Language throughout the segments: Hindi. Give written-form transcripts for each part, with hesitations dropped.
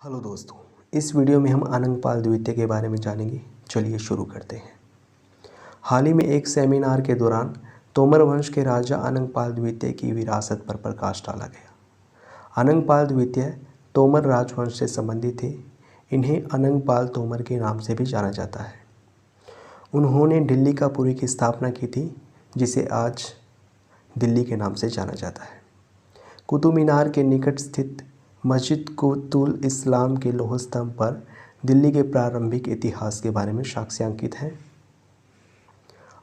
हेलो दोस्तों, इस वीडियो में हम अनंगपाल द्वितीय के बारे में जानेंगे। चलिए शुरू करते हैं। हाल ही में एक सेमिनार के दौरान तोमर वंश के राजा अनंगपाल द्वितीय की विरासत पर प्रकाश डाला गया। अनंगपाल द्वितीय तोमर राजवंश से संबंधित थे। इन्हें अनंगपाल तोमर के नाम से भी जाना जाता है। उन्होंने दिल्ली का पुरी की स्थापना की थी, जिसे आज दिल्ली के नाम से जाना जाता है। कुतुब मीनार के निकट स्थित मस्जिद कुतुल इस्लाम के लौह स्तंभ पर दिल्ली के प्रारंभिक इतिहास के बारे में साक्ष्यांकित है।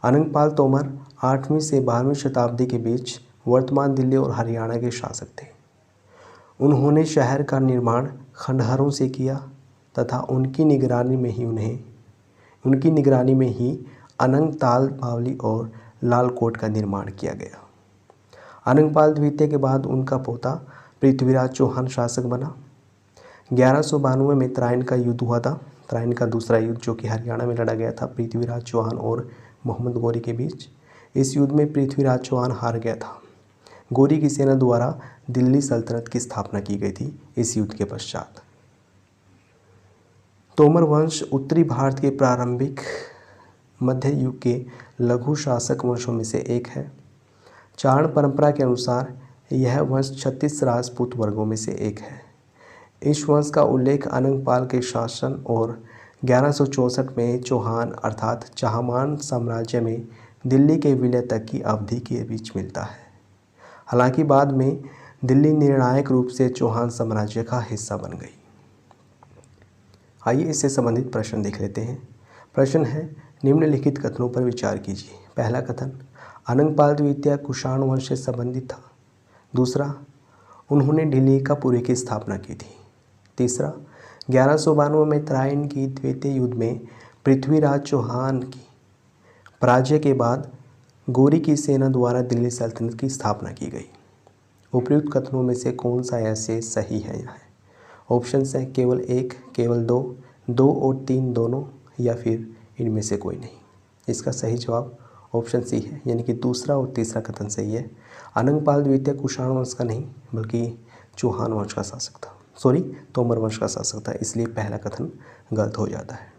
अनंगपाल तोमर 8वीं से 12वीं शताब्दी के बीच वर्तमान दिल्ली और हरियाणा के शासक थे। उन्होंने शहर का निर्माण खंडहरों से किया तथा उनकी निगरानी में ही अनंगताल बावली और लालकोट का निर्माण किया गया। अनंगपाल द्वितीय के बाद उनका पोता पृथ्वीराज चौहान शासक बना। 1192 में त्राइन का युद्ध हुआ था। त्राइन का दूसरा युद्ध जो कि हरियाणा में लड़ा गया था पृथ्वीराज चौहान और मोहम्मद गौरी के बीच। इस युद्ध में पृथ्वीराज चौहान हार गया था। गौरी की सेना द्वारा दिल्ली सल्तनत की स्थापना की गई थी इस युद्ध के पश्चात। तोमर वंश उत्तरी भारत के प्रारंभिक मध्य युग के लघु शासक वंशों में से एक है। चारण परंपरा के अनुसार यह वंश 36 राजपूत वर्गों में से एक है। इस वंश का उल्लेख अनंगपाल के शासन और 1164 में चौहान अर्थात चाहमान साम्राज्य में दिल्ली के विलय तक की अवधि के बीच मिलता है। हालांकि बाद में दिल्ली निर्णायक रूप से चौहान साम्राज्य का हिस्सा बन गई। आइए इससे संबंधित प्रश्न देख लेते हैं। प्रश्न है, निम्नलिखित कथनों पर विचार कीजिए। पहला कथन, अनंगपाल द्वितीय कुषाण वंश से संबंधित था। दूसरा, उन्होंने दिल्ली का पुरी की स्थापना की थी। तीसरा, 1192 में त्राइन की द्वितीय युद्ध में पृथ्वीराज चौहान की पराजय के बाद गौरी की सेना द्वारा दिल्ली सल्तनत की स्थापना की गई। उपयुक्त कथनों में से कौन सा ऐसे सही है? यहाँ ऑप्शन है केवल एक, केवल दो, दो और तीन दोनों, या फिर इनमें से कोई नहीं। इसका सही जवाब ऑप्शन सी है, यानी कि दूसरा और तीसरा कथन सही है। अनंगपाल द्वितीय कुषाण वंश का नहीं बल्कि चौहान वंश का शासक था, तोमर वंश का शासक था, इसलिए पहला कथन गलत हो जाता है।